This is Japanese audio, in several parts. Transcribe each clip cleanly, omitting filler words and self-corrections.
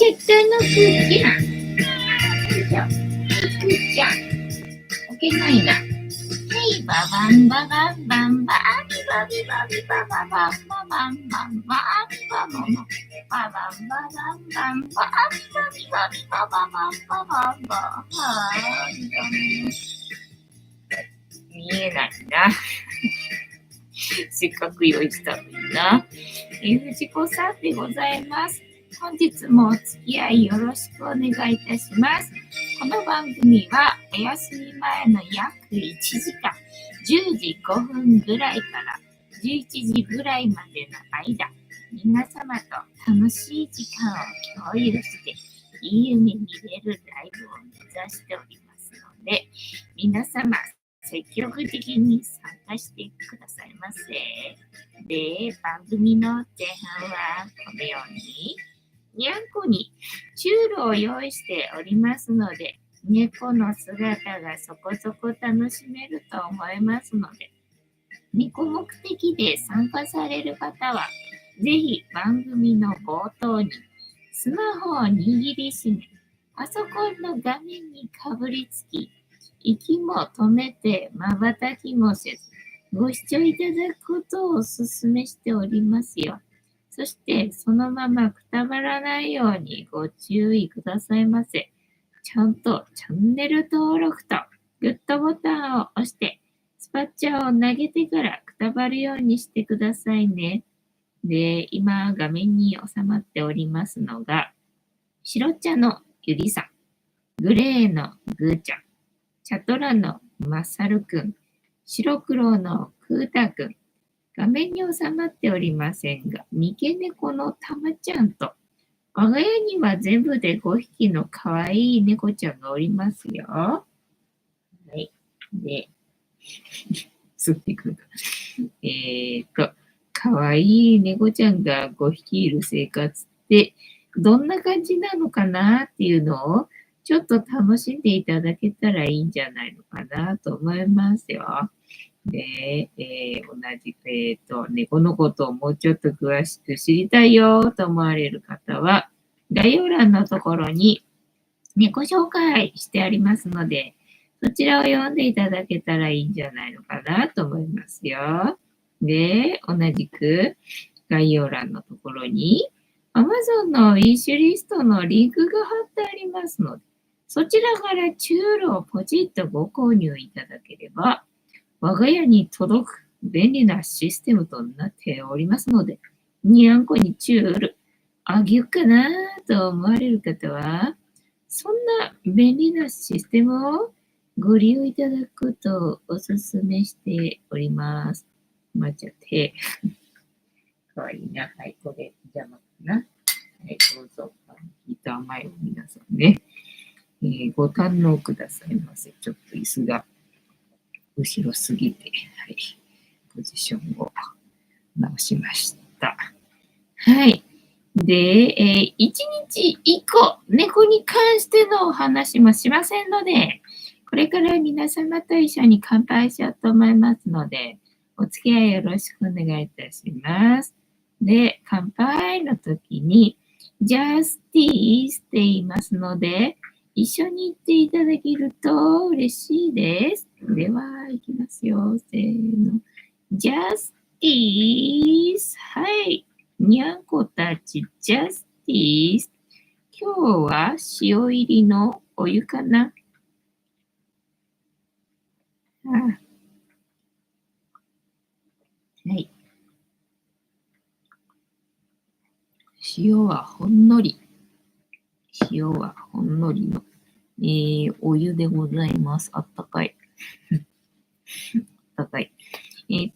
絶対の空気な。じゃあ、じゃあ、置けないな。はい、ババンババンバンバビバビバビバババンババンバンバビババンババンババンババンバビバビバビバババンババンバはい、見えないな。せっかく用意したのにな。藤子さんでございます。本日もお付き合いよろしくお願いいたします。この番組はお休み前の約1時間、10時5分ぐらいから11時ぐらいまでの間、皆様と楽しい時間を共有して、いい夢見れるライブを目指しておりますので、皆様、積極的に参加してくださいませ。で、番組の前半はこのように、にゃんこにチュールを用意しておりますので、猫の姿がそこそこ楽しめると思いますので、猫目的で参加される方は、ぜひ番組の冒頭にスマホを握りしめ、パソコンの画面にかぶりつき、息も止めて瞬きもせず、ご視聴いただくことをお勧めしておりますよ。そして、そのままくたばらないようにご注意くださいませ。ちゃんとチャンネル登録とグッドボタンを押して、スパッチャーを投げてからくたばるようにしてくださいね。で、今画面に収まっておりますのが、白茶のゆりさん、グレーのぐーちゃん、チャトラのまさるくん、白黒のくーたくん、画面に収まっておりませんが、三毛猫のたまちゃんと、我が家には全部で5匹のかわいい猫ちゃんがおりますよ。はい。で、吸ってくるか。かわいい猫ちゃんが5匹いる生活って、どんな感じなのかなっていうのを、ちょっと楽しんでいただけたらいいんじゃないのかなと思いますよ。で、同じく、猫のことをもうちょっと詳しく知りたいよと思われる方は、概要欄のところに猫紹介してありますので、そちらを読んでいただけたらいいんじゃないのかなと思いますよ。で、同じく概要欄のところに Amazon のウィッシュリストのリンクが貼ってありますので、そちらからチュールをポチッとご購入いただければ、我が家に届く便利なシステムとなっておりますので、にゃんこにチュールあげようかなと思われる方は、そんな便利なシステムをご利用いただくことをお勧めしております。まっちゃって。かわいいな。はい、これ邪魔かな。はい、どうぞ。聞いた甘いを皆さんね、ご堪能くださいませ。ちょっと椅子が後ろすぎて、はい、ポジションを直しました。はい。で、1日1個、猫に関してのお話もしませんので、これから皆様と一緒に乾杯しようと思いますので、お付き合いよろしくお願いいたします。で、乾杯の時に、Justice って言いますので、一緒に言っていただけると嬉しいです。では、いきますよ。せーの。Justice。はい。にゃんこたち、Justice。今日は塩入りのお湯かな。はい。塩はほんのり。塩はほんのりの、お湯でございます。あったかい。あったかい。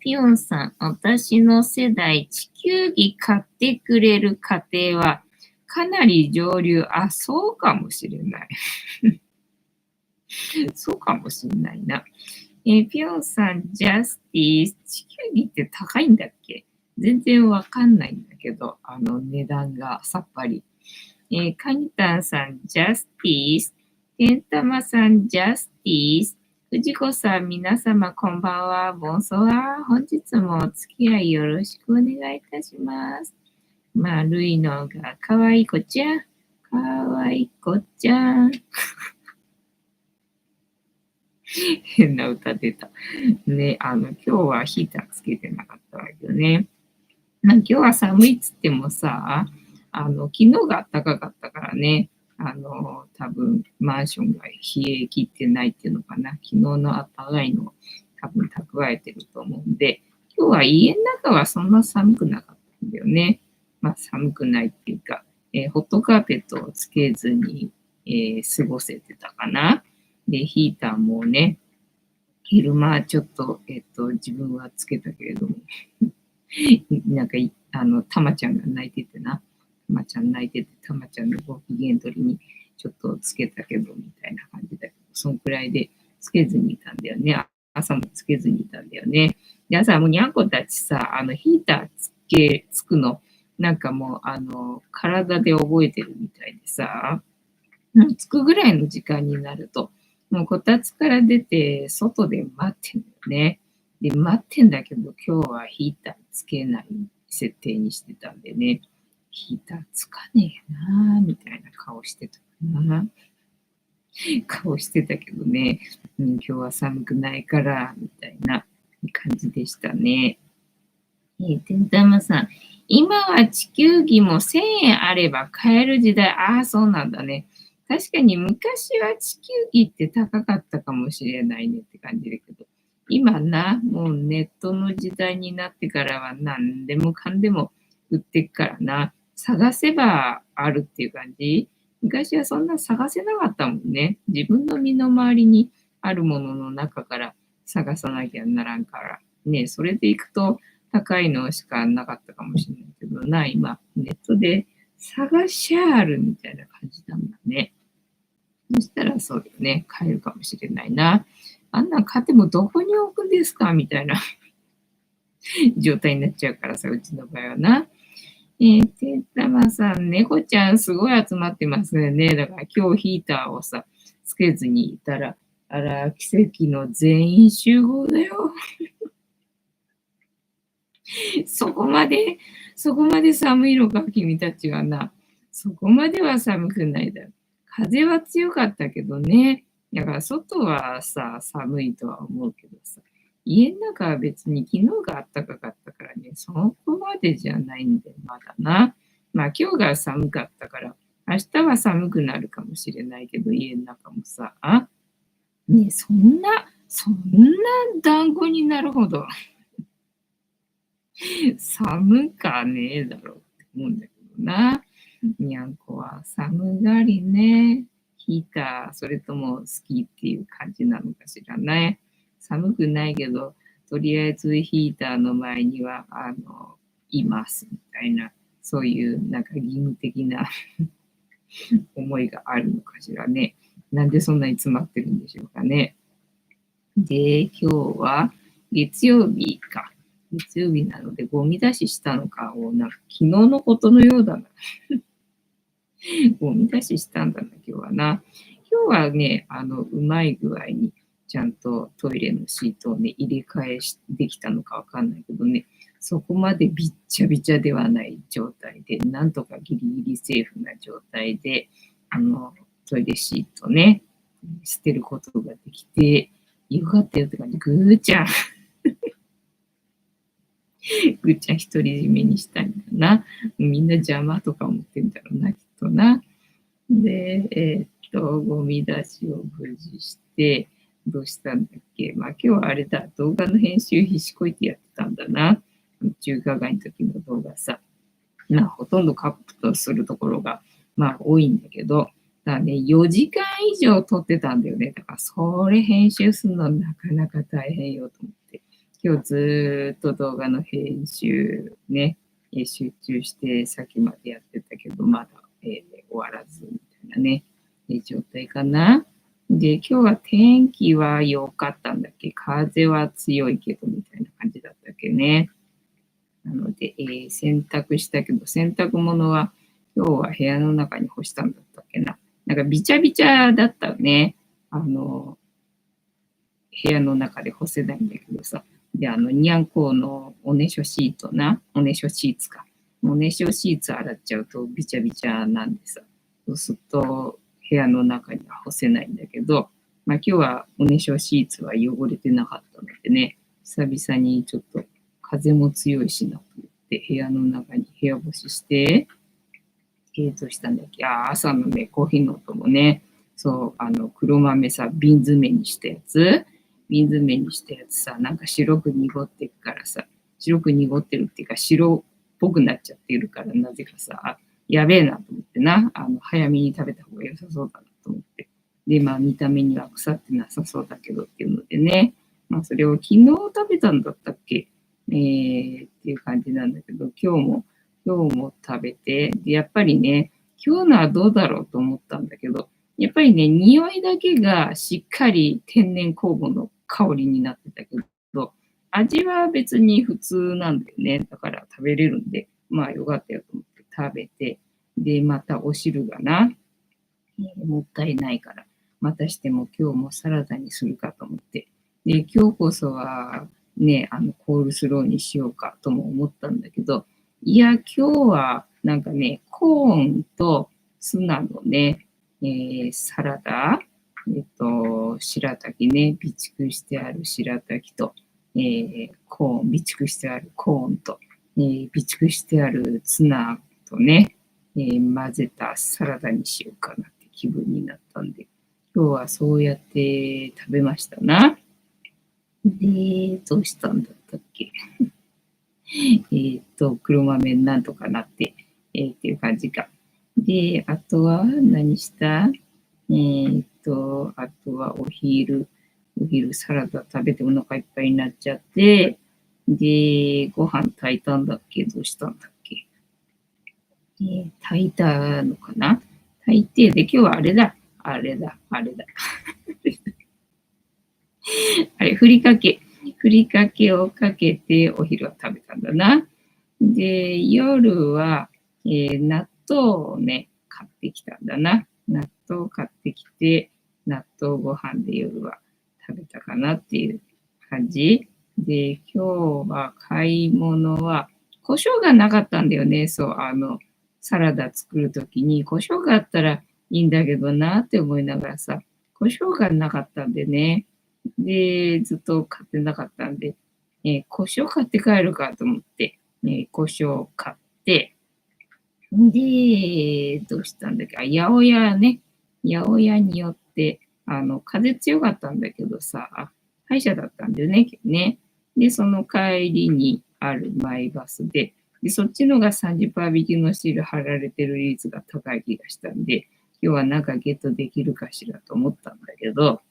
ピヨンさん、私の世代、地球儀買ってくれる家庭はかなり上流。あ、そうかもしれない。そうかもしれないな。ピヨンさん、ジャスティス、地球儀って高いんだっけ？全然わかんないんだけど、値段がさっぱり。カニタンさん、ジャスティス。ケンタマさん、ジャスティス。藤子さん、皆様、こんばんは。ボンソワ。本日もお付き合いよろしくお願いいたします。まあ、ルイのがかわいい子ちゃん。かわいこちゃん。変な歌出た。ね、今日はヒーターつけてなかったわけどね。まあ、今日は寒いっつってもさ、昨日が暖かかったからね、多分マンションが冷え切ってないっていうのかな。昨日の暖かいのを多分蓄えてると思うんで、今日は家の中はそんな寒くなかったんだよね。まあ寒くないっていうか、ホットカーペットをつけずに、過ごせてたかな。で、ヒーターもね、昼間ちょっと、自分はつけたけれども、なんかたまちゃんが泣いててな。たまちゃん泣いてて、たまちゃんのご機嫌取りにちょっとつけたけど、みたいな感じだけど、そんくらいでつけずにいたんだよね。朝もつけずにいたんだよね。で、朝もうにゃんこたちさ、ヒーターつくの、なんかもう、体で覚えてるみたいでさ、つくぐらいの時間になると、もうこたつから出て、外で待ってんだよね。で、待ってんだけど、今日はヒーターつけない設定にしてたんでね、ヒーターつかねえなーみたいな顔してたかな。顔してたけどね、今日は寒くないから、みたいな感じでしたね。てんたまさん、今は地球儀も1000円あれば買える時代。ああ、そうなんだね。確かに昔は地球儀って高かったかもしれないねって感じだけど、今な、もうネットの時代になってからは何でもかんでも売ってっからな。探せばあるっていう感じ。昔はそんな探せなかったもんね。自分の身の回りにあるものの中から探さなきゃならんから。ね、それでいくと、高いのしかなかったかもしれないけどな、今、ネットで探しあるみたいな感じなんだね。そしたらそうよね、買えるかもしれないな。あんなん買ってもどこに置くんですかみたいな状態になっちゃうからさ、うちの場合はな。てたまさん、猫ちゃんすごい集まってますよね。だから今日ヒーターをさ、つけずにいたら、あら、奇跡の全員集合だよ。そこまで、そこまで寒いのか、君たちはな。そこまでは寒くないだろ。風は強かったけどね。だから外はさ、寒いとは思うけどさ、家の中は別に昨日が暖かかったからね、そこまでじゃないんで、まだな。まあ今日が寒かったから、明日は寒くなるかもしれないけど、家の中もさ、ね、そんな団子になるほど寒かねえだろうって思うんだけどな。にゃんこは寒がりね。ヒーター、それとも好きっていう感じなのかしらね。寒くないけど、とりあえずヒーターの前には、いますみたいな、そういうなんか義務的な思いがあるのかしらね。なんでそんなに詰まってるんでしょうかね。で、今日は月曜日か。月曜日なので、ゴミ出ししたのかを、なんか昨日のことのようだな。ゴミ出ししたんだな、今日はな。今日はね、うまい具合に、ちゃんとトイレのシートをね、入れ替えできたのかわかんないけどね、そこまでびっちゃびちゃではない状態で、なんとかギリギリセーフな状態で、トイレシートね、捨てることができて、よかったよって感じ。ぐーちゃん。ぐーちゃん独り占めにしたいんだな。みんな邪魔とか思ってんだろうな、きっとな。で、ゴミ出しを無事して、どうしたんだっけ。まあ今日はあれだ、動画の編集ひしこいてやってたんだな。中華街の時の動画さ。まあほとんどカットするところが、まあ多いんだけど、だね、4時間以上撮ってたんだよね。だからそれ編集するのなかなか大変よと思って。今日ずーっと動画の編集ね、集中して先までやってたけど、まだ、終わらずみたいなね、状態かな。で、今日は天気は良かったんだっけ。風は強いけどみたいな感じだったっけね。なので、洗濯したけど、洗濯物は今日は部屋の中に干したんだったっけな。なんかびちゃびちゃだったね。部屋の中で干せないんだけどさ。で、にゃんこのおねしょシートな、おねしょシーツか。おねしょシーツ洗っちゃうとびちゃびちゃなんでさ。そうすると部屋の中には干せないんだけど、まあ今日はおねしょシーツは汚れてなかったのでね、久々にちょっと風も強いしなと思って部屋の中に部屋干しして、したんだっけ、朝のね、コーヒーの音もね、そう、黒豆さ、瓶詰めにしたやつ、瓶詰めにしたやつさ、なんか白く濁ってるからさ、白く濁ってるっていうか、白っぽくなっちゃってるから、なぜかさ、やべえなと思ってな、早めに食べた方が良さそうだなと思って。で、まあ、見た目には腐ってなさそうだけどっていうのでね、まあ、それを昨日食べたんだったっけっていう感じなんだけど、今日も食べて、で、やっぱりね、今日のはどうだろうと思ったんだけど、やっぱりね、匂いだけがしっかり天然酵母の香りになってたけど、味は別に普通なんだよね。だから食べれるんで、まあよかったよと思って食べて、で、またお汁がな、もったいないから、またしても今日もサラダにするかと思って、で、今日こそはね、コールスローにしようかとも思ったんだけど、いや、今日はなんかね、コーンとツナのね、サラダ、白滝ね、備蓄してある白滝と、コーン、備蓄してあるコーンと、備蓄してあるツナとね、混ぜたサラダにしようかなって気分になったんで、今日はそうやって食べましたな。で、どうしたんだったっけ黒豆なんとかなって、っていう感じか。で、あとは何したあとはお昼サラダ食べてお腹いっぱいになっちゃって、で、ご飯炊いたんだっけどうしたんだっけ炊いたのかな炊いて、で、今日はあれだ。あれ、ふりかけをかけてお昼は食べたんだな。で、夜は、納豆をね、買ってきたんだな。納豆を買ってきて、納豆ご飯で夜は食べたかなっていう感じ。で、今日は買い物は、胡椒がなかったんだよね。そう、サラダ作るときに、胡椒があったらいいんだけどなって思いながらさ、胡椒がなかったんでね。で、ずっと買ってなかったんで、胡椒買って帰るかと思って、胡椒を買って、で、どうしたんだっけ、八百屋ね。八百屋によって、風強かったんだけどさ、歯医者だったんだよね、今日ね。で、その帰りにあるマイバスで、そっちのが30%引きのシール貼られてる率が高い気がしたんで、今日はなんかゲットできるかしらと思ったんだけど、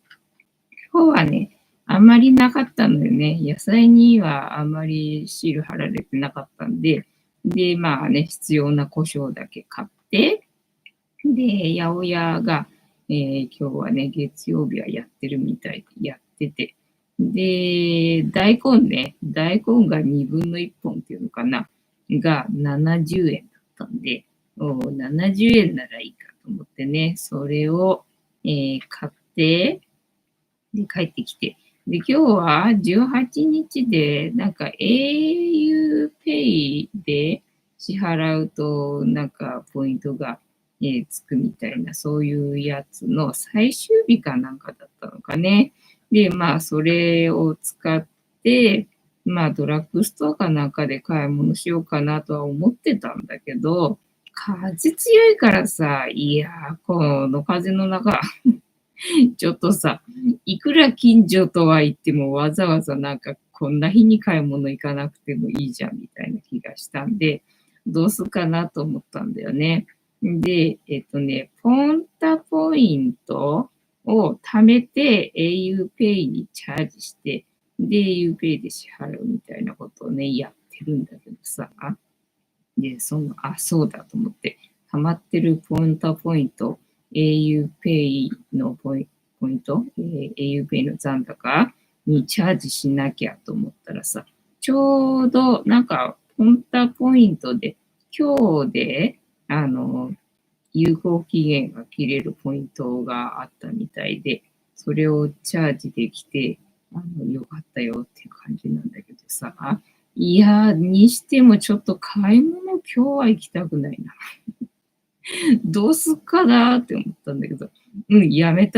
今日はね、あんまりなかったのよね。野菜にはあんまりシール貼られてなかったんで、で、まあね、必要な胡椒だけ買って、で、八百屋が、今日はね、月曜日はやってるみたいで、やってて、で、大根が2分の1本っていうのかな、が70円だったんで、70円ならいいかと思ってね、それを、買って、で、帰ってきて。で、今日は18日で、なんか auPay で支払うと、なんかポイントが、つくみたいな、そういうやつの最終日かなんかだったのかね。で、まあ、それを使って、まあ、ドラッグストアかなんかで買い物しようかなとは思ってたんだけど、風強いからさ、いやー、この風の中、ちょっとさ、いくら近所とは言ってもわざわざなんかこんな日に買い物行かなくてもいいじゃんみたいな気がしたんで、どうするかなと思ったんだよね。で、ポンタポイントを貯めて auPay にチャージして、で、auPay で支払うみたいなことをね、やってるんだけどさ。で、そうだと思って、溜まってるポンタポイント、auPay のポイント、auPay の残高にチャージしなきゃと思ったらさ、ちょうどなんか、ポンタポイントで、今日で、有効期限が切れるポイントがあったみたいで、それをチャージできて、よかったよっていう感じなんだけどさ、いやー、にしてもちょっと買い物今日は行きたくないな。どうすっかなって思ったんだけど、やめ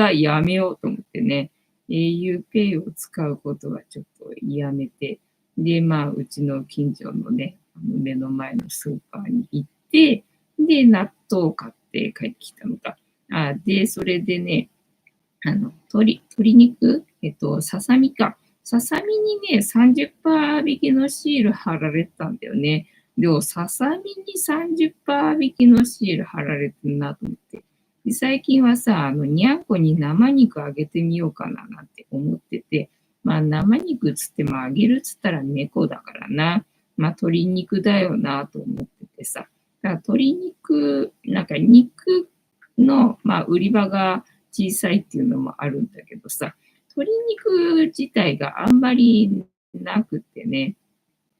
ようと思ってね、auPay を使うことはちょっとやめて、で、まあ、うちの近所のね、目の前のスーパーに行って、で、納豆を買って帰ってきたのか。で、それでね、鶏肉ささみか。ささみにね、30%引きのシール貼られてたんだよね。でも、ささみに30%引きのシール貼られてんなと思って。で、最近はさ、にゃんこに生肉あげてみようかななんて思ってて、まあ、生肉つってもあげるっつったら猫だからな。まあ、鶏肉だよなと思っててさ。だから鶏肉、なんか肉の、まあ、売り場が小さいっていうのもあるんだけどさ、鶏肉自体があんまりなくてね。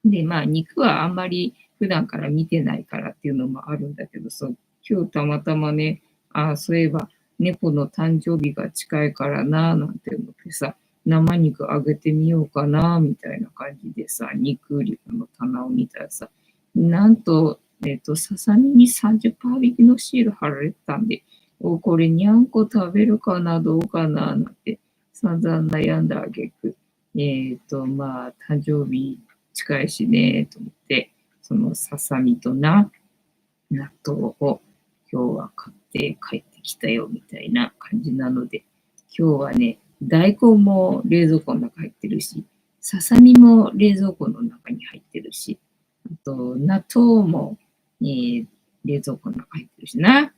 で、まあ、肉はあんまり普段から見てないからっていうのもあるんだけどさ、今日たまたまね、そういえば猫の誕生日が近いからな、なんて思ってさ、生肉あげてみようかな、みたいな感じでさ、肉売り場の棚を見たらさ、なんと、ささみに30%引きのシール貼られてたんで、これにゃんこ食べるかな、どうかな、なんて散々悩んだ挙句、まあ、誕生日近いしね、と思って、そのささみと納豆を今日は買って帰ってきたよ、みたいな感じなので、今日はね、大根も冷蔵庫の中入ってるし、ささみも冷蔵庫の中に入ってるし、あと、納豆も、冷蔵庫の中入ってるしな。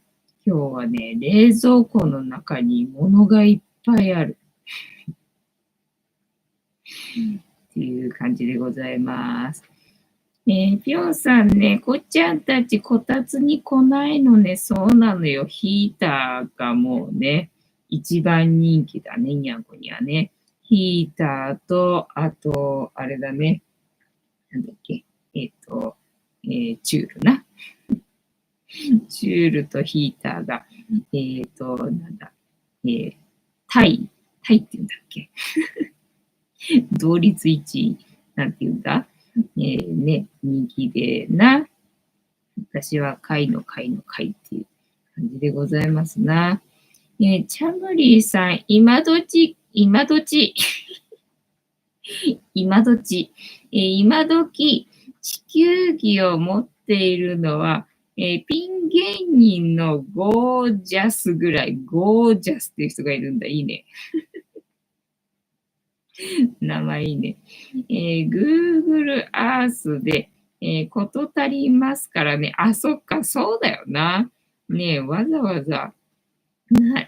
今日はね、冷蔵庫の中に物がいっぱいあるっていう感じでございます。ぴょんさんね、こっちゃんたちこたつに来ないのね、そうなのよ。ヒーターがもうね、一番人気だね、にゃんこにはね。ヒーターと、あと、あれだね、なんだっけ、チュールな。チュールとヒーターが、なんだ、タイって言うんだっけ。同率1位、なんて言うんだ。ね、人気でな。私は貝の貝の貝っていう感じでございますな。チャムリーさん、今どち、今どち、今時、地球儀を持っているのは、ピン芸人のゴージャスぐらい、ゴージャスっていう人がいるんだ。いいね。名前いいね。Google Earth で、こと足りますからね。そっか、そうだよな。ねえ、わざわざ、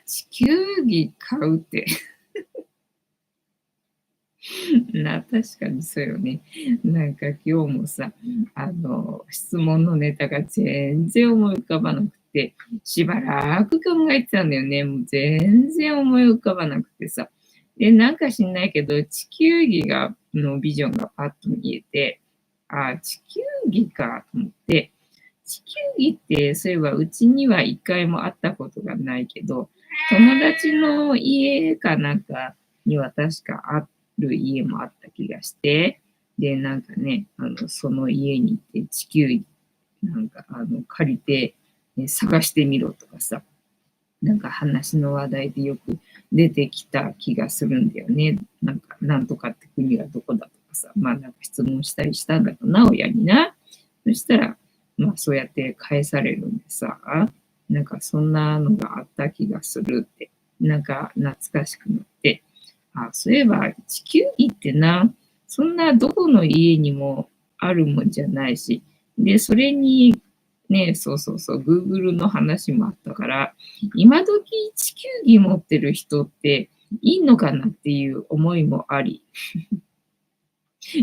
地球儀買うって。確かにそうよね。なんか今日もさ、質問のネタが全然思い浮かばなくて、しばらく考えてたんだよね。もう全然思い浮かばなくてさ。で、なんか知んないけど、地球儀のビジョンがパッと見えて、地球儀かと思って、地球儀ってそういえばうちには一回も会ったことがないけど、友達の家かなんかには確かある家もあった気がして、で、なんかね、その家に行って地球儀なんか借りて、探してみろとかさ、なんか話の話題でよく出てきた気がするんだよね。なんか、なんとかって国はどこだとかさ、まあなんか質問したりしたんだろうな、親にな。そしたら、まあそうやって返されるんでさ、なんかそんなのがあった気がするって、なんか懐かしくなって、そういえば地球儀ってな、そんなどこの家にもあるもんじゃないし、で、それに、ね、そうそうそう、Google の話もあったから、今時地球儀持ってる人っていいのかなっていう思いもあり、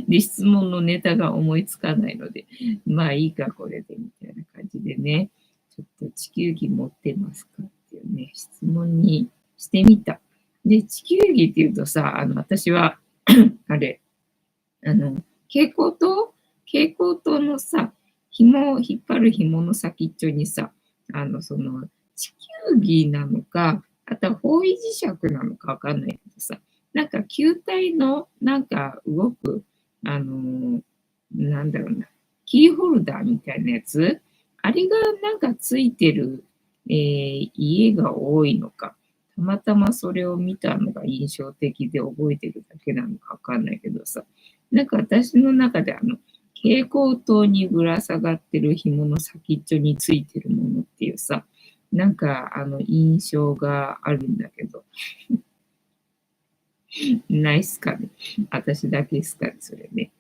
で、質問のネタが思いつかないので、まあいいか、これで、みたいな感じでね、ちょっと地球儀持ってますかっていうね、質問にしてみた。で、地球儀っていうとさ、私はあれ、あの、蛍光灯のさ、引っ張る紐の先っちょにさ、地球儀なのか、あとは方位磁石なのかわかんないけどさ、なんか球体の、なんか動く、あの、なんだろうな、キーホルダーみたいなやつ、あれがなんかついてる家が多いのか、たまたまそれを見たのが印象的で覚えてるだけなのかわかんないけどさ、なんか私の中で蛍光灯にぶら下がってる紐の先っちょについてるものっていうさ、なんか印象があるんだけど、ないっすかね。私だけっすかね、それね。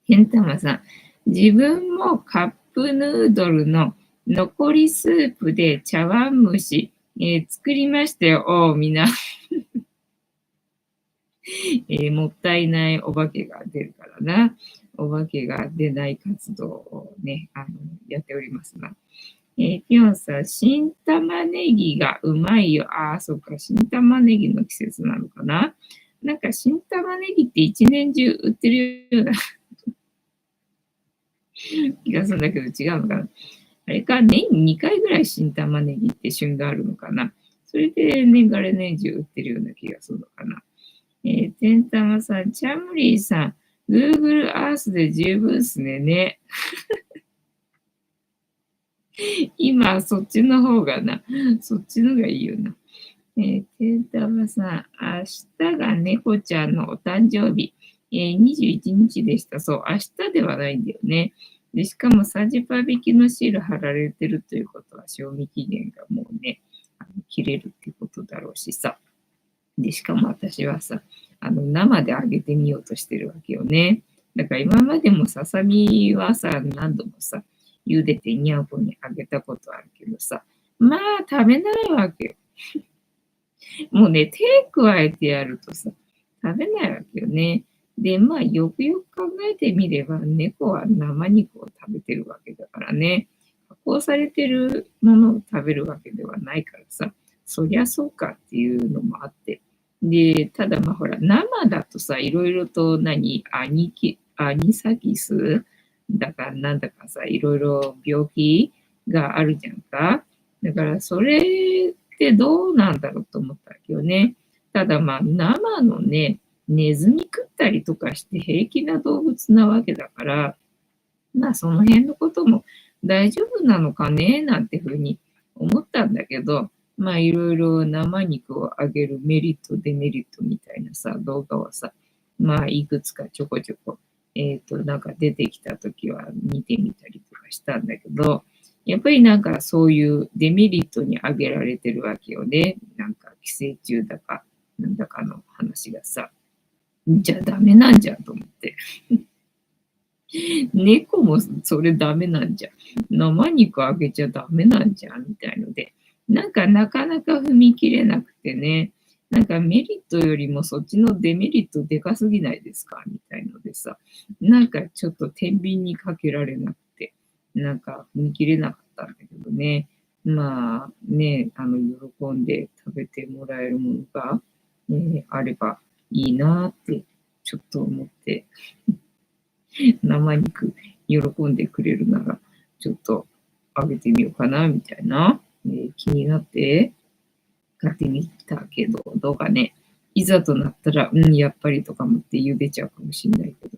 へんたまさん、自分もカップヌードルの残りスープで茶碗蒸し、作りましたよ。みんな、もったいないお化けが出るからな。お化けが出ない活動をね、やっておりますな。ピョンさん、新玉ねぎがうまいよ。そっか、新玉ねぎの季節なのかな。なんか新玉ねぎって一年中売ってるような気がするんだけど違うのかな。あれか、年に2回ぐらい新玉ねぎって旬があるのかな。それで年がら年中売ってるような気がするのかな。てんたまさん、チャムリーさん、Google Earth で十分っすね。今、そっちの方がな。そっちのがいいよな。てんたまさん、明日が猫ちゃんのお誕生日。21日でした。そう、明日ではないんだよね。で、しかも30%引きのシール貼られてるということは、賞味期限がもうね、切れるってことだろうしさ。で、しかも私はさ、生で揚げてみようとしてるわけよね。だから今までもささみはさ、何度もさ、茹でてにゃんこに揚げたことあるけどさ、まあ食べないわけよ。もうね、手加えてやるとさ、食べないわけよね。で、まあ、よくよく考えてみれば、猫は生肉を食べてるわけだからね。加工されてるものを食べるわけではないからさ、そりゃそうかっていうのもあって。で、ただまあほら、生だとさ、いろいろとアニサキスだかなんだかさ、いろいろ病気があるじゃんか。だからそれってどうなんだろうと思ったわけよね。ただまあ生のね、ネズミ食ったりとかして平気な動物なわけだから、まあその辺のことも大丈夫なのかねなんてふうに思ったんだけど、まあいろいろ生肉をあげるメリット、デメリットみたいなさ、動画はさ、まあいくつかちょこちょこ、なんか出てきたときは見てみたりとかしたんだけど、やっぱりなんかそういうデメリットに挙げられてるわけよね。なんか寄生虫だか、なんだかの話がさ、じゃあダメなんじゃんと思って。猫もそれダメなんじゃん。生肉あげちゃダメなんじゃんみたいので、なんかなかなか踏み切れなくてね、なんかメリットよりもそっちのデメリットでかすぎないですかみたいのでさ、なんかちょっと天秤にかけられなくて、なんか踏み切れなかったんだけどね。まあね、喜んで食べてもらえるものが、あればいいなってちょっと思って生肉喜んでくれるなら、ちょっとあげてみようかな、みたいな、気になって買ってみたけど、どうかね。いざとなったら、やっぱりとか思って茹でちゃうかもしんないけど。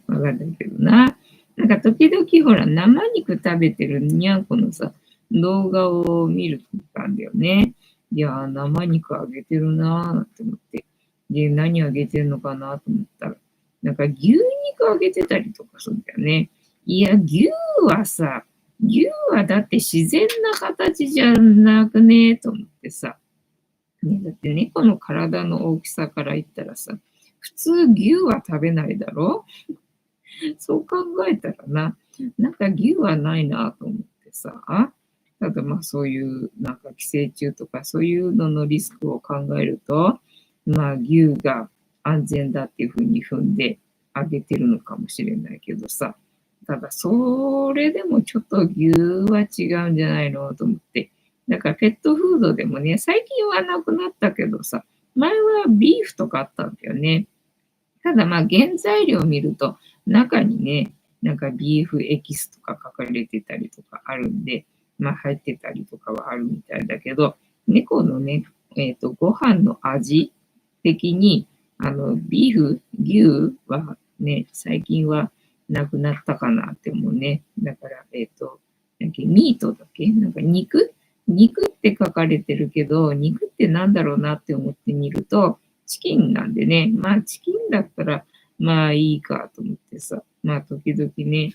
わかんないけどな。なんか時々ほら、生肉食べてるにゃんこのさ、動画を見るとかあんだよね。いやー、生肉あげてるなーなんて思って。で、何あげてるのかなと思ったら、なんか牛肉あげてたりとかするんだよね。いや、牛はだって自然な形じゃなくねと思ってさ。ね、だって猫の体の大きさから言ったらさ、普通牛は食べないだろ。そう考えたらな、なんか義はないなと思ってさ、ただまあそういうなんか寄生虫とかそういうののリスクを考えると、まあ牛が安全だっていうふうに踏んであげてるのかもしれないけどさ、ただそれでもちょっと牛は違うんじゃないのと思って。だからペットフードでもね、最近はなくなったけどさ、前はビーフとかあったんだよね。ただまあ原材料を見ると中にね、なんかビーフエキスとか書かれてたりとかあるんで、まあ入ってたりとかはあるみたいだけど、猫のね、ご飯の味的に、ビーフ、牛はね、最近はなくなったかなって思うね。だから、ミートだっけなんか肉って書かれてるけど、肉ってなんだろうなって思ってみると、チキンなんでね、まあチキンだったら、まあいいかと思ってさ、まあ時々ね、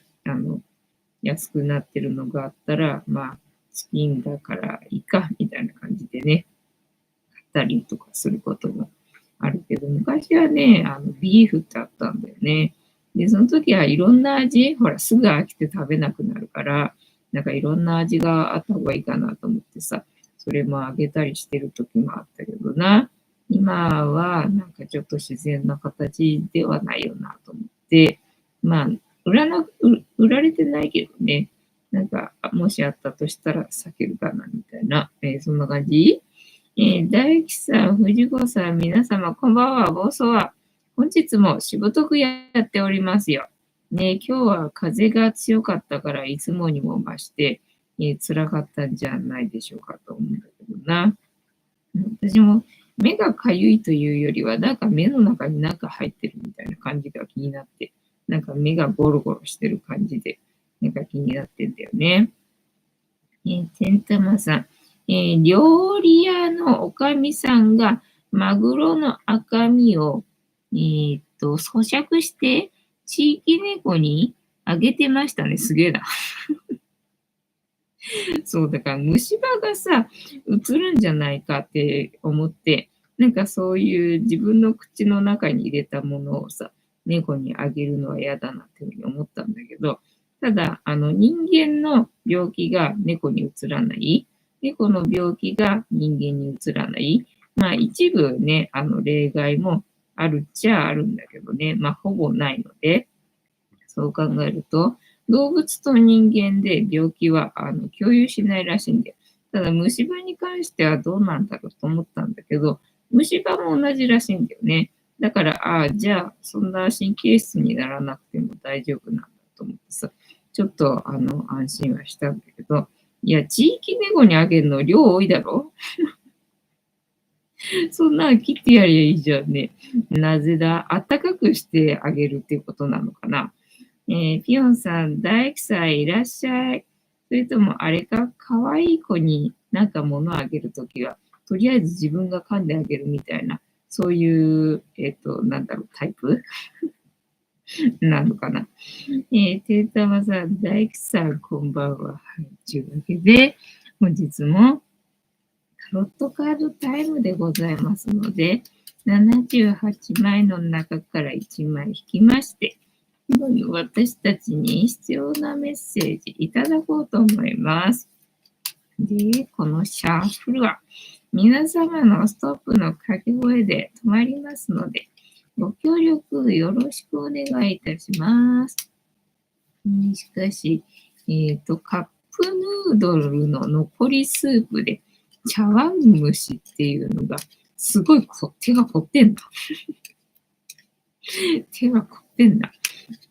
安くなってるのがあったら、まあチキンだからいいか、みたいな感じでね、買ったりとかすることもあるけど、昔はね、ビーフってあったんだよね。で、その時はいろんな味、ほら、すぐ飽きて食べなくなるから、なんかいろんな味があった方がいいかなと思ってさ、それもあげたりしてる時もあったけどな。今はなんかちょっと自然な形ではないよなと思って、まあ、売られてないけどね、なんか、もしあったとしたら避けるかなみたいな、そんな感じ。大吉さん、藤子さん、皆様、こんばんは、暴走は。本日もしぶとくやっておりますよ。ね、今日は風が強かったから、いつもにも増して、辛かったんじゃないでしょうかと思うんだけどな。私も目がかゆいというよりは、なんか目の中になんか入ってるみたいな感じが気になって、なんか目がゴロゴロしてる感じで、なんか気になってんだよね。天玉さん、料理屋のおかみさんがマグロの赤身を、咀嚼して地域猫にあげてましたね。すげえな。そう、だから虫歯がさ、映るんじゃないかって思って、なんかそういう自分の口の中に入れたものをさ、猫にあげるのは嫌だなっていうふうに思ったんだけど、ただ、人間の病気が猫に移らない、猫の病気が人間に移らない、まあ一部ね、例外もあるっちゃあるんだけどね、まあほぼないので、そう考えると、動物と人間で病気は共有しないらしいんで、ただ虫歯に関してはどうなんだろうと思ったんだけど、虫歯も同じらしいんだよね。だから、じゃあ、そんな神経質にならなくても大丈夫なんだと思ってさ、ちょっと安心はしたんだけど、いや、地域猫にあげるの量多いだろそんなの切ってやりゃいいじゃんね。なぜだあったかくしてあげるっていうことなのかな。ピヨンさん、大工さんいらっしゃい。それとも、あれか、可愛い子になんか物をあげるときは、とりあえず自分が噛んであげるみたいな、そういう、なんだろう、タイプなのかな。ていたまさん、大工さん、こんばんは。はい、というわけで、本日もタロットカードタイムでございますので、78枚の中から1枚引きまして、私たちに必要なメッセージいただこうと思います。で、このシャッフルは皆様のストップの掛け声で止まりますので、ご協力よろしくお願いいたします。しかし、カップヌードルの残りスープで茶碗蒸しっていうのがすごい手が凝ってんだ。手が凝ってんだ。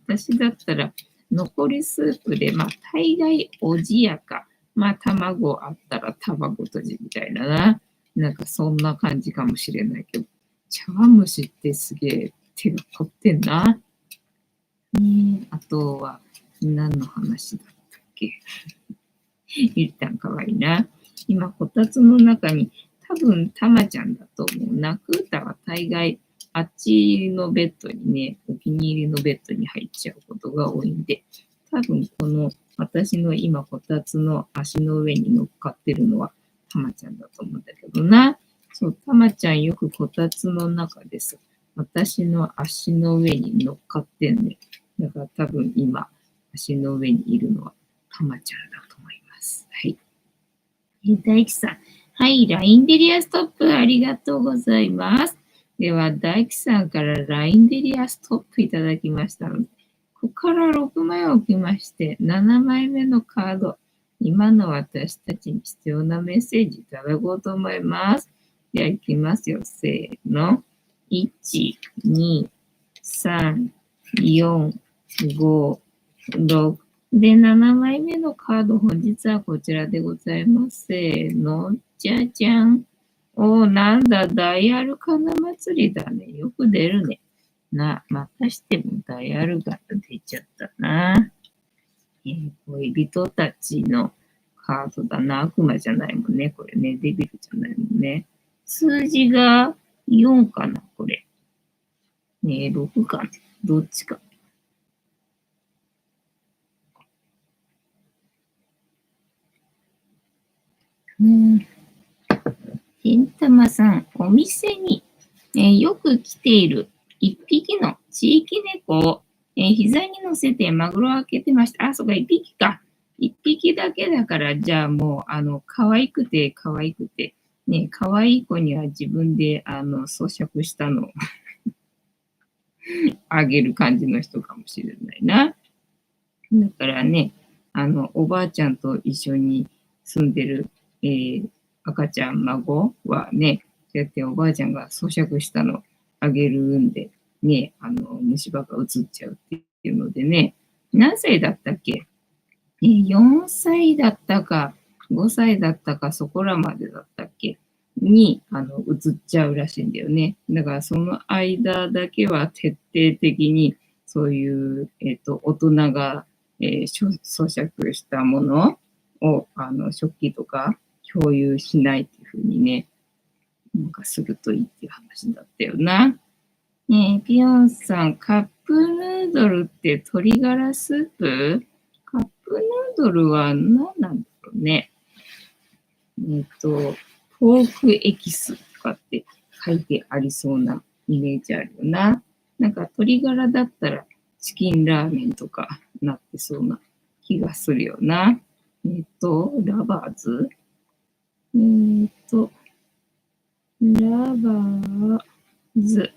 私だったら、残りスープで、まあ、大概おじやか、まあ、卵あったら卵とじみたいなな。なんかそんな感じかもしれないけど、茶碗蒸しってすげえ手が凝ってんな。あとは、何の話だったっけゆりたんかわいいな。今、こたつの中に、多分、たまちゃんだと思うな。クータは大概、あっちのベッドにね、お気に入りのベッドに入っちゃうことが多いんで、多分この私の今こたつの足の上に乗っかってるのはたまちゃんだと思うんだけどな。そう、たまちゃんよくこたつの中です。私の足の上に乗っかってんね。だから多分今足の上にいるのはたまちゃんだと思います。はい。大樹さん。はい、LINE デリアストップありがとうございます。では、大樹さんから LINE デリアストップいただきましたので、ここから6枚置きまして、7枚目のカード、今の私たちに必要なメッセージいただこうと思います。では、いきますよ。せーの。1、2、3、4、5、6、で、7枚目のカード、本日はこちらでございます。せーの、じゃじゃん。なんだ、ダイヤルカナ祭りだね。よく出るね。またしてもダイヤルが出ちゃったな。恋人たちのカードだな。悪魔じゃないもんね。これね。デビルじゃないもんね。数字が4かな、これ。ね、6かな。どっちか。天玉さん、お店に、よく来ている一匹の地域猫を、膝に乗せてマグロを開けてました。あ、そうか、一匹か。一匹だけだから、じゃあもう、可愛くて、可愛くて、ね、可愛い子には自分で、咀嚼したのをあげる感じの人かもしれないな。だからね、おばあちゃんと一緒に住んでる、赤ちゃん、孫はね、そうやっておばあちゃんが咀嚼したのあげるんで、ね、虫歯が移っちゃうっていうのでね、何歳だったっけ？ 4 歳だったか、5歳だったか、そこらまでだったっけに、移っちゃうらしいんだよね。だからその間だけは徹底的に、そういう、大人が咀嚼したものを、食器とか共有しないっていうふうにね、なんかするといいっていう話だったよな。ピヨンさん、カップヌードルって鶏ガラスープ？カップヌードルは何なんだろうね。ポークエキスとかって書いてありそうなイメージあるよな。なんか鶏ガラだったらチキンラーメンとかなってそうな気がするよな。ラバーズラバーズ。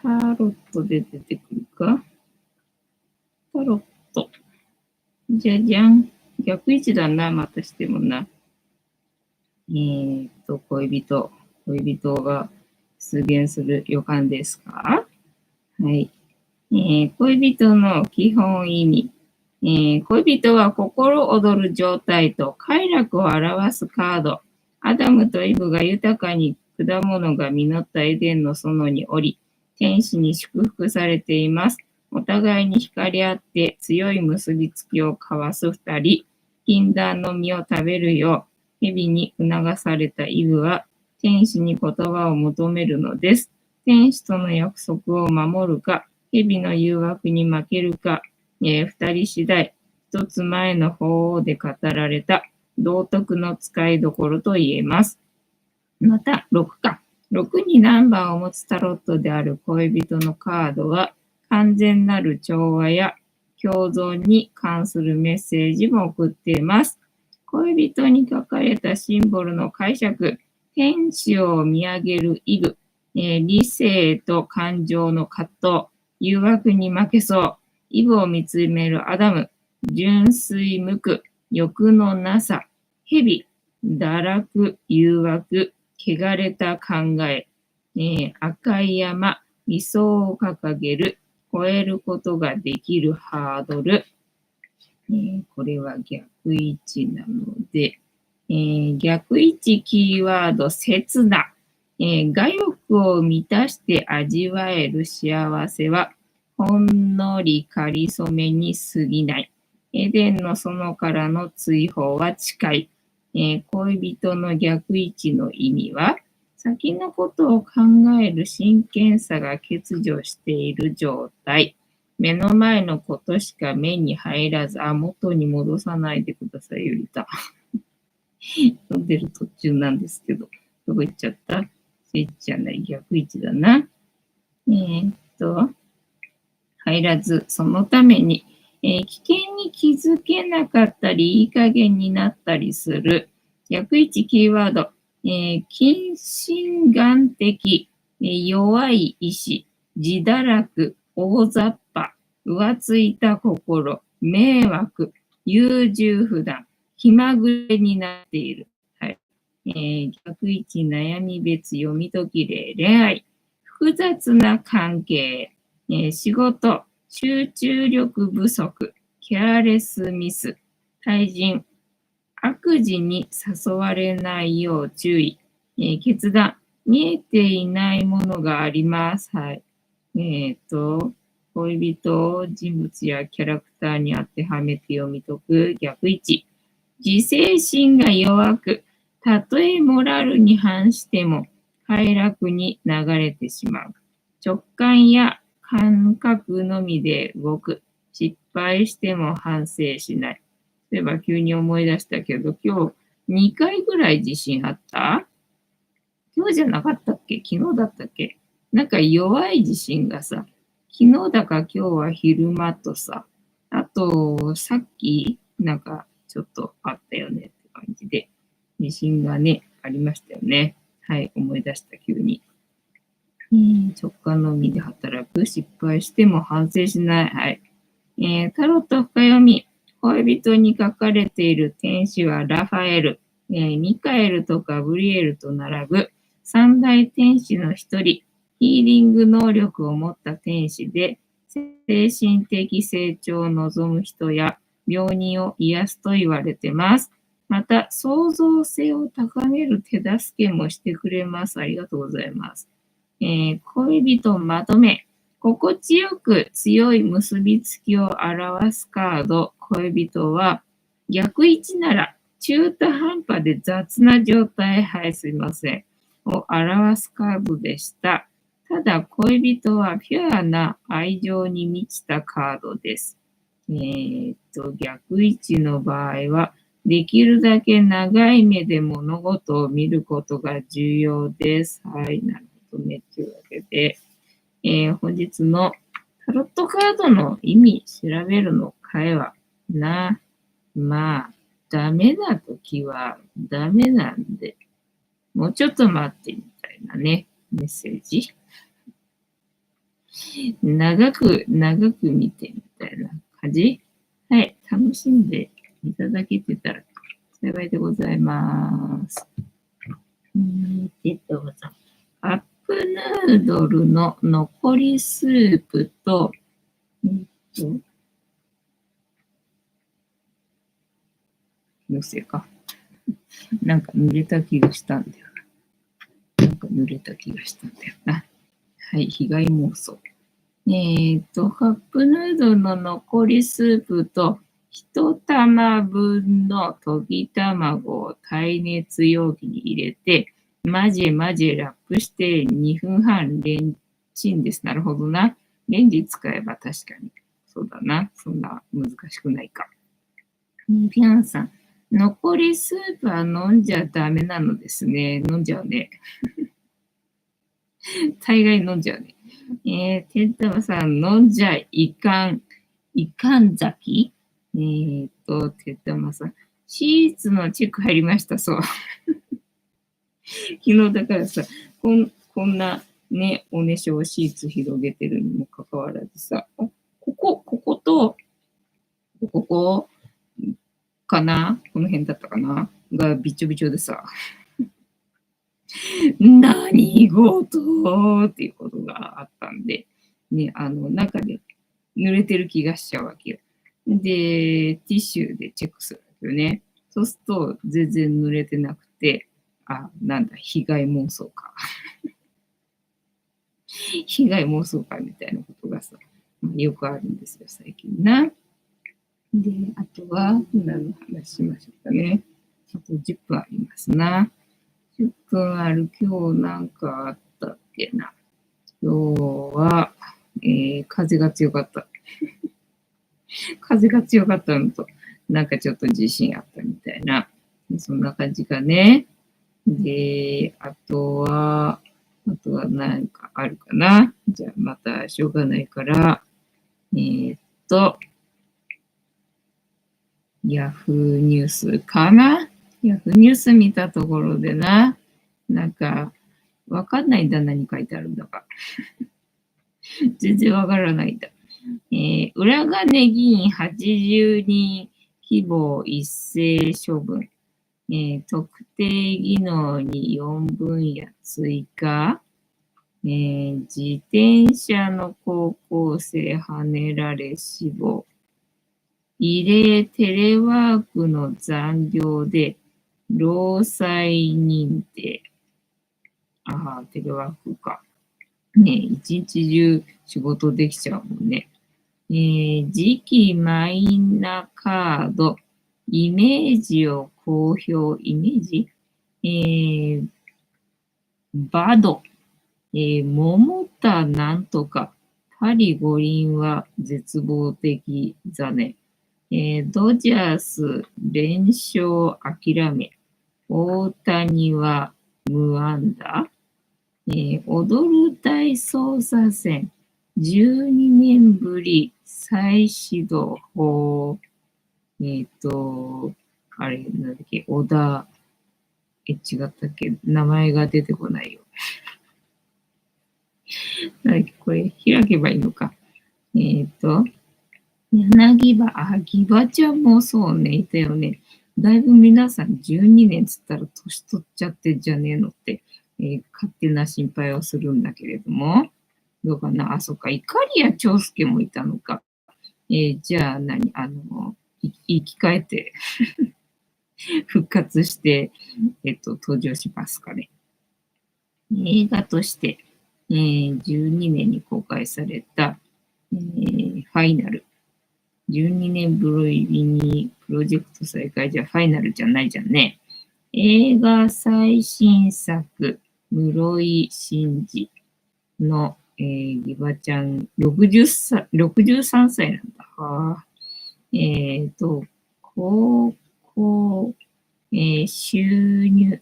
タロットで出てくるか？タロット。じゃじゃん。逆位置だな、またしてもな。恋人が出現する予感ですか？はい。恋人の基本意味。恋人は心躍る状態と快楽を表すカード。アダムとイブが豊かに果物が実ったエデンの園におり、天使に祝福されています。お互いに惹かれ合って強い結びつきを交わす二人。禁断の実を食べるよう、蛇に促されたイブは、天使に言葉を求めるのです。天使との約束を守るか、蛇の誘惑に負けるか、二人次第、一つ前の法王で語られた道徳の使いどころと言えます。また、6か。6にナンバーを持つタロットである恋人のカードは、完全なる調和や共存に関するメッセージも送っています。恋人に書かれたシンボルの解釈、天使を見上げるイブ、理性と感情の葛藤、誘惑に負けそう、イブを見つめるアダム、純粋無垢、欲のなさ、蛇、堕落、誘惑、汚れた考え、赤い山、理想を掲げる、超えることができるハードル、これは逆位置なので、逆位置キーワード、刹那。我欲を満たして味わえる幸せは、ほんのりかりそめに過ぎない。エデンの園からの追放は近い。恋人の逆位置の意味は、先のことを考える真剣さが欠如している状態。目の前のことしか目に入らず、元に戻さないでください、ゆりた。読んでる途中なんですけど、どこ行っちゃった？スイッチじゃない、逆位置だな。入らず、そのために、危険に気づけなかったり、いい加減になったりする。逆位置キーワード、近心眼的、弱い意志、自堕落、大雑把、浮ついた心、迷惑、優柔不断、気まぐれになっている。はい。逆位置悩み別読み解き例、恋愛、複雑な関係、仕事、集中力不足、ケアレスミス、対人、悪事に誘われないよう注意、決断、見えていないものがあります。はい。恋人を人物やキャラクターに当てはめて読み解く逆位置。自制心が弱く、たとえモラルに反しても快楽に流れてしまう。直感や感覚のみで動く。失敗しても反省しない。そういえば急に思い出したけど、今日2回ぐらい地震あった？今日じゃなかったっけ？昨日だったっけ？なんか弱い地震がさ、昨日だか今日は昼間とさ、あとさっきなんかちょっとあったよねって感じで、地震がね、ありましたよね。はい、思い出した急に。直感のみで働く。失敗しても反省しない。はい。タロット深読み。恋人に書かれている天使はラファエル、ミカエルとガブリエルと並ぶ三大天使の一人、ヒーリング能力を持った天使で、精神的成長を望む人や病人を癒すと言われています。また、創造性を高める手助けもしてくれます。ありがとうございます。恋人まとめ。心地よく強い結びつきを表すカード、恋人は、逆位置なら中途半端で雑な状態、はい、すいません、を表すカードでした。ただ、恋人はピュアな愛情に満ちたカードです。逆位置の場合は、できるだけ長い目で物事を見ることが重要です。はい、なるほどね。というわけで、本日のタロットカードの意味調べるの会はまあ、ダメな時はダメなんで、もうちょっと待ってみたいなね、メッセージ。長く見てみたいな感じ。はい、楽しんでいただけてたら幸いでございます。カップヌードルの残りスープと、のせいか。なんか濡れた気がしたんだよな。はい、被害妄想。カップヌードルの残りスープと1玉分の溶き卵を耐熱容器に入れて、混ぜラップして2分半レンチンです。なるほどな。レンジ使えば確かに。そうだな。そんな難しくないか。ピアンさん、残りスープは飲んじゃダメなのですね。飲んじゃうね。大概飲んじゃうね。てんたまさん、飲んじゃいかん酒てんたまさん、シーツのチェック入りました。そう。昨日だからさ、こんなね、おねしょシーツ広げてるにもかかわらずさ、こことここかな、この辺だったかながびちょびちょでさ、何事っていうことがあったんで、ね、中で濡れてる気がしちゃうわけよ。で、ティッシュでチェックするわけよね。そうすると、全然濡れてなくて、なんだ、被害妄想か。被害妄想かみたいなことがさ、よくあるんですよ、最近な。で、あとは、何の話しましょうかね。あと10分ありますな。10分ある。今日なんかあったっけな。今日は、風が強かった。風が強かったのと、なんかちょっと自信あったみたいな。そんな感じかね。で、あとは何かあるかな。じゃあまたしょうがないから、ヤフーニュースかな。ヤフーニュース見たところでな、なんか、わかんないんだ、何書いてあるんだか。全然わからないんだ。裏金議員80人規模一斉処分。特定技能に4分野追加。自転車の高校生はねられ死亡。異例テレワークの残業で労災認定。テレワークか。ね、一日中仕事できちゃうもんね。次期マイナカードイメージを公表、イメージバド、桃田なんとか、パリ五輪は絶望的だね。ドジャース連勝諦め、大谷は無安打、踊る大捜査線、12年ぶり再始動法、あれ、なんだっけ、小田、違ったっけ、名前が出てこないよ。なんだっけ、これ開けばいいのか。柳葉、ギバちゃんもそうね、いたよね。だいぶ皆さん12年つったら年取っちゃってんじゃねえのって、勝手な心配をするんだけれども、どうかな、あ、そっか、碇谷長介もいたのか。じゃあ生き返って復活して、登場しますかね。映画として、12年に公開された、ファイナル。12年ぶりにプロジェクト再開じゃファイナルじゃないじゃんね。映画最新作、室井慎二の、ギバちゃん63歳なんだ。はあ、高校、収入、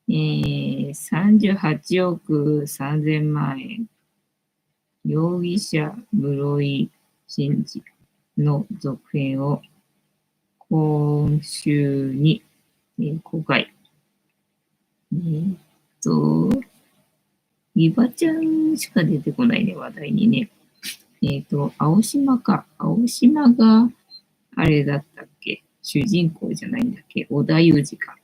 38億3000万円。容疑者、室井慎二の続編を今週に、公開。ギバちゃんしか出てこないね、話題にね。青島か。青島が、あれだったっけ、主人公じゃないんだっけ、織田裕二か。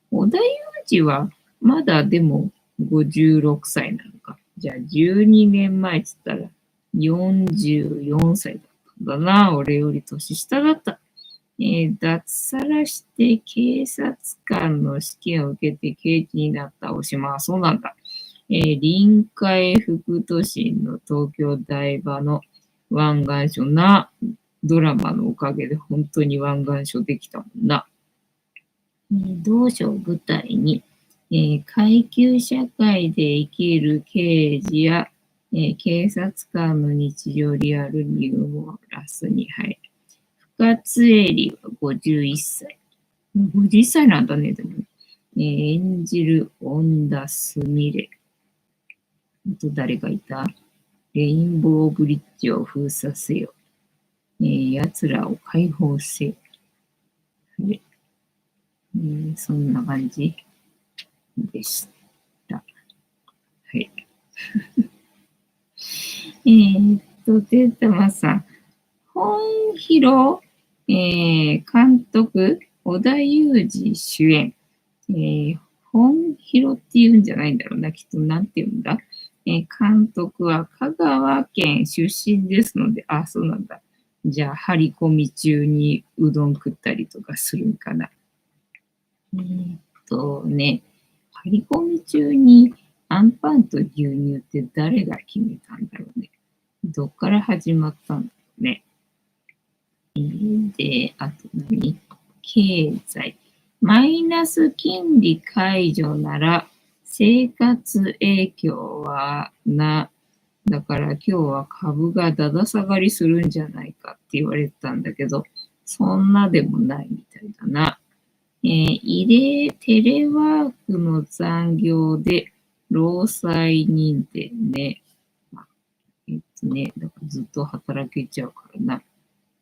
織田裕二は、まだでも56歳なのか。じゃあ12年前っつったら44歳だったんだな。俺より年下だった。脱サラして警察官の試験を受けて刑事になった青島はそうなんだ。臨海副都心の東京台場の湾岸署なドラマのおかげで本当に湾岸署できたもんな。同書を舞台に、階級社会で生きる刑事や、警察官の日常リアルにユーモラスに入る。深津絵里は51歳。51歳なんだね、でも。演じる恩田すみれ。あと誰がいた？レインボーブリッジを封鎖せよ。奴らを解放せよ。そんな感じでした。はい。テータマさん。本広、監督、織田裕二主演。本広って言うんじゃないんだろうな。きっとなんて言うんだ。監督は香川県出身ですので、あ、そうなんだ。じゃあ、張り込み中にうどん食ったりとかするんかな。張り込み中にアンパンと牛乳って誰が決めたんだろうね。どっから始まったんだろうね。で、あと何？経済。マイナス金利解除なら生活影響はだから今日は株がだだ下がりするんじゃないかって言われてたんだけど、そんなでもないみたいだな。テレワークの残業で労災認定ね。だからずっと働けちゃうからな。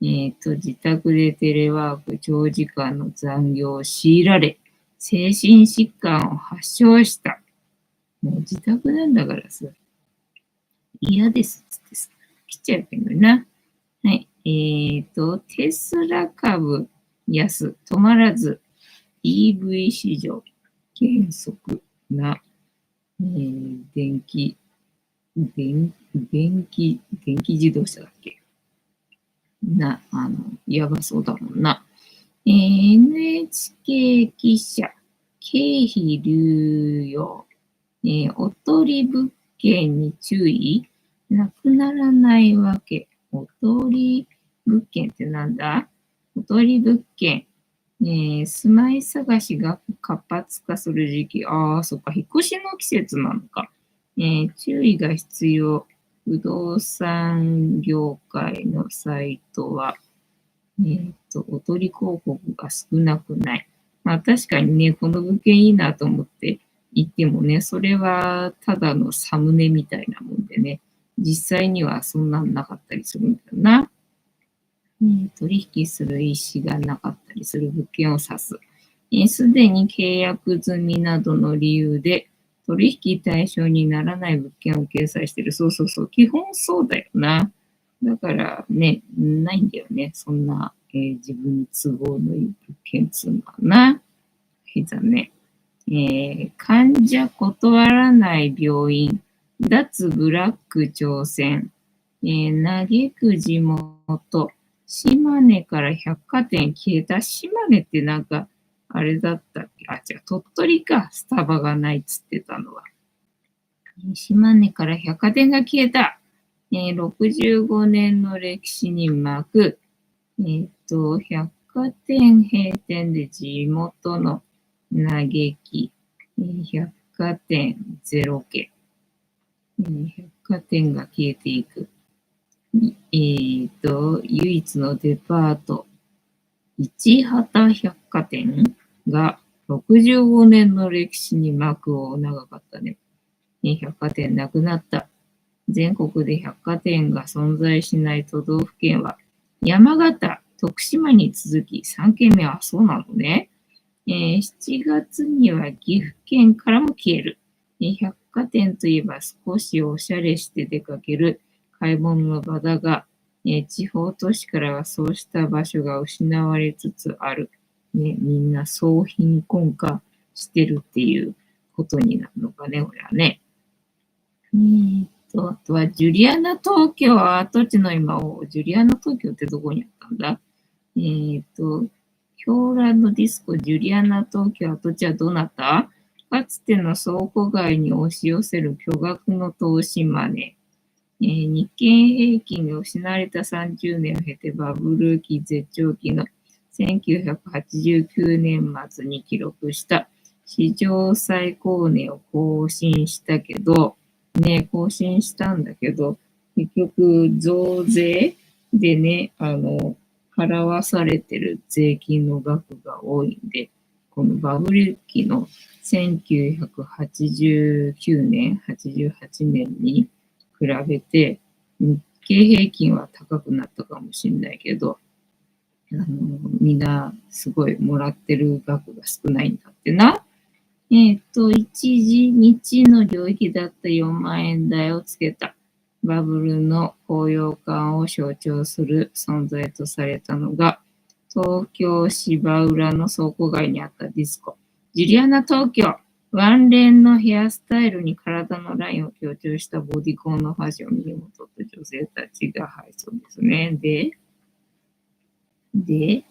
自宅でテレワーク長時間の残業を強いられ、精神疾患を発症した。もう自宅なんだからさ、嫌ですっつってさ、来ちゃうけどな。はい。テスラ株安、止まらず、EV 市場、減速な、電気自動車だっけやばそうだもんな。NHK 記者、経費流用、おとり物件に注意、なくならないわけ。おとり物件ってなんだ？おとり物件。住まい探しが活発化する時期。ああ、そっか、引っ越しの季節なのか。注意が必要。不動産業界のサイトは、おとり広告が少なくない。まあ確かにね、この物件いいなと思って行ってもね、それはただのサムネみたいなもんでね、実際にはそんなんなかったりするんだよな。取引する意思がなかったりする物件を指す。すでに契約済みなどの理由で取引対象にならない物件を掲載している。そうそうそう。基本そうだよな。だからね、ないんだよね。そんな、自分に都合のいい物件っつうのはな。ひざね。患者断らない病院。脱ブラック挑戦。嘆く地元。島根から百貨店消えた。島根ってなんか、あれだったっけ。あ、違う、鳥取か。スタバがないっつってたのは。島根から百貨店が消えた。65年の歴史に巻く。百貨店閉店で地元の嘆き。百貨店ゼロ件。百貨店が消えていく。唯一のデパート、市畑百貨店が65年の歴史に幕を長かったね。百貨店なくなった。全国で百貨店が存在しない都道府県は、山形、徳島に続き3県目はそうなのね。7月には岐阜県からも消える。百貨店といえば少しおしゃれして出かける買い物の場だが、地方都市からはそうした場所が失われつつある。みんな総貧困化してるっていうことになるのかね、これはね。あとはジュリアナ東京跡地の今を、ジュリアナ東京ってどこにあったんだ。狂乱のディスコジュリアナ東京跡地はどなた？かつての倉庫街に押し寄せる巨額の投資マネー。日経平均が失われた30年を経てバブル期絶頂期の1989年末に記録した史上最高値を更新したけど、更新したんだけど、結局増税でね、払わされてる税金の額が多いんで、このバブル期の1989年、88年に比べて、日経平均は高くなったかもしれないけど、みんなすごいもらってる額が少ないんだってな。一時日の領域だった4万円台をつけた。バブルの高揚感を象徴する存在とされたのが、東京芝浦の倉庫街にあったディスコ。ジュリアナ東京。ワンレンのヘアスタイルに体のラインを強調したボディコンのファッションを身にまとった女性たちが、はい、そうですね。で、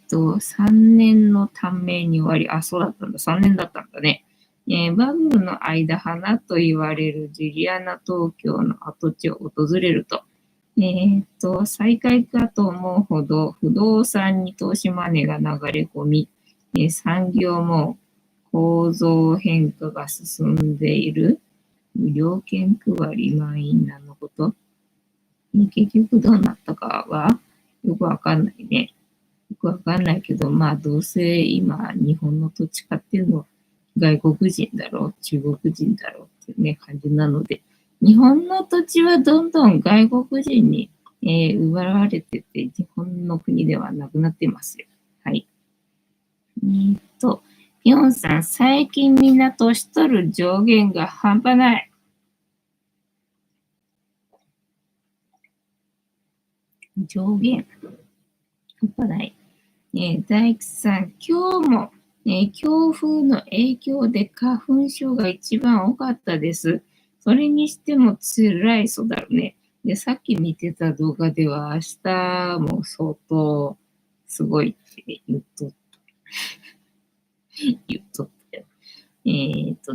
3年の短命に終わり、あ、そうだったんだ、3年だったんだね。バブルの間、花と言われるジュリアナ東京の跡地を訪れると、再開かと思うほど不動産に投資マネーが流れ込み、産業も構造変化が進んでいる。無料券配り満員なのこと。結局どうなったかはよくわかんないね。よくわかんないけど、まあどうせ今日本の土地買ってるのは外国人だろう、中国人だろうっていうね、感じなので、日本の土地はどんどん外国人に、奪われてて、日本の国ではなくなってますよ。はい。ピョンさん、最近みんな年取る上限が半端ない。上限半端ない。大工さん、今日も、強風の影響で花粉症が一番多かったです。それにしても辛いそうだろうね。で、さっき見てた動画では明日も相当すごいって言っとったよ。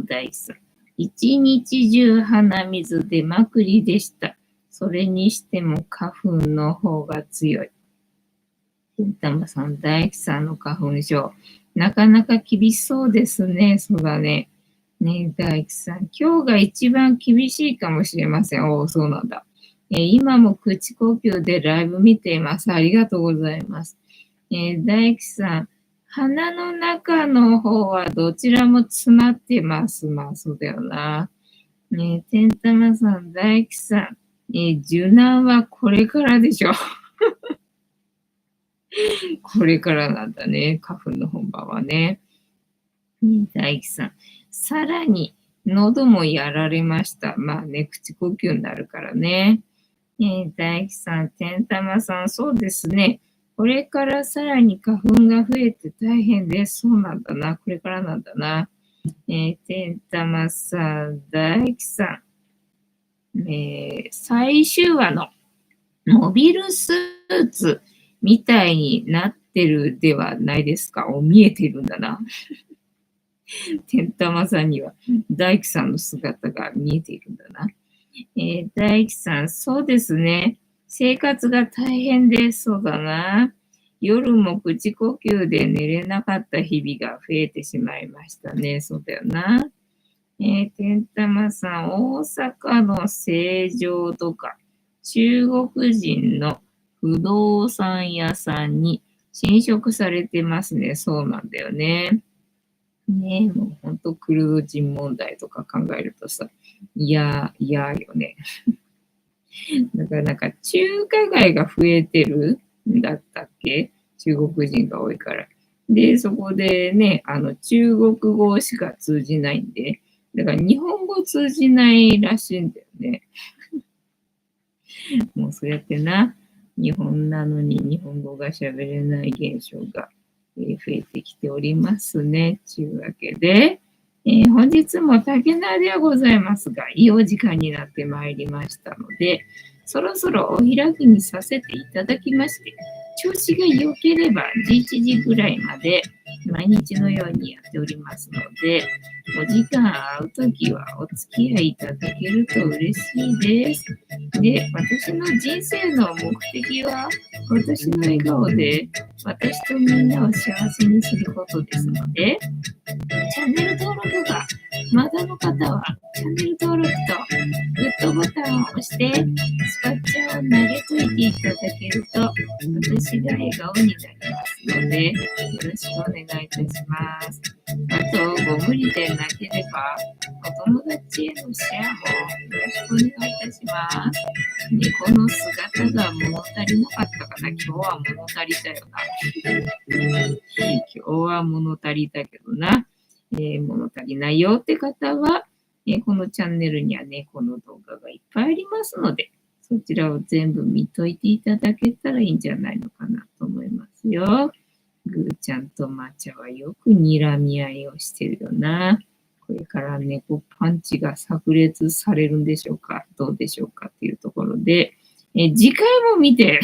大工さん。一日中鼻水出まくりでした。それにしても花粉の方が強い。たまさん、大工さんの花粉症。なかなか厳しそうですね。そうだね。ねえ、大工さん。今日が一番厳しいかもしれません。おお、そうなんだ。今も口呼吸でライブ見ています。ありがとうございます。大工さん。鼻の中の方はどちらも詰まってます。まあ、そうだよな。ねえ、てんたまさん、大工さん。受難はこれからでしょ。これからなんだね。花粉の本番はね。大工さん。さらに、喉もやられました。まあね、口呼吸になるからね。大工さん、てんたまさん、そうですね。これからさらに花粉が増えて大変です。そうなんだな。これからなんだな。てんたまさん、大工さん。最終話のモビルスーツみたいになってるではないですか。見えてるんだな。てんたまさんには大工さんの姿が見えているんだな。大工さん、そうですね。生活が大変です。そうだな。夜も口呼吸で寝れなかった日々が増えてしまいましたね。そうだよな。てんたまさん、大阪の成城とか、中国人の不動産屋さんに侵食されてますね。そうなんだよね。ねえ、もう本当クルド人問題とか考えるとさ、嫌よね。だからなんか中華街が増えてるんだったっけ、中国人が多いから。で、そこでね、中国語しか通じないんで、だから日本語通じないらしいんだよね。もうそうやってな、日本なのに日本語が喋れない現象が増えてきておりますね。というわけで、本日も竹縄ではございますが、いいお時間になってまいりましたので、そろそろお開きにさせていただきまして、調子が良ければ11時ぐらいまで毎日のようにやっておりますので、お時間合うときはお付き合いいただけると嬉しいです。で、私の人生の目的は、私の笑顔で私とみんなを幸せにすることですので、チャンネル登録がまだの方は、チャンネル登録とグッドボタンを押して、スパッチャを投げといていただけると、私が笑顔になりますので、よろしくお願いいたします。あと、ご無理でなければ、お友達へのシェアもよろしくお願いいたします。猫の姿が物足りなかったかな。今日は物足りたよな。今日は物足りたけどな。物足りないよって方は、このチャンネルには猫の動画がいっぱいありますので、そちらを全部見といていただけたらいいんじゃないのかなと思いますよ。ぐーちゃんとまちゃはよく睨み合いをしてるよな。これから猫パンチが炸裂されるんでしょうか、どうでしょうかっていうところで、次回も見て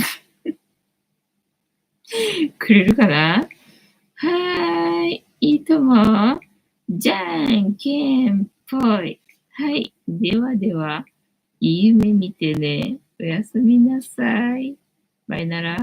くれるかな。はーい、いいとも。じゃんけんぽい。はい。ではでは、いい夢見てね。おやすみなさい。バイなら。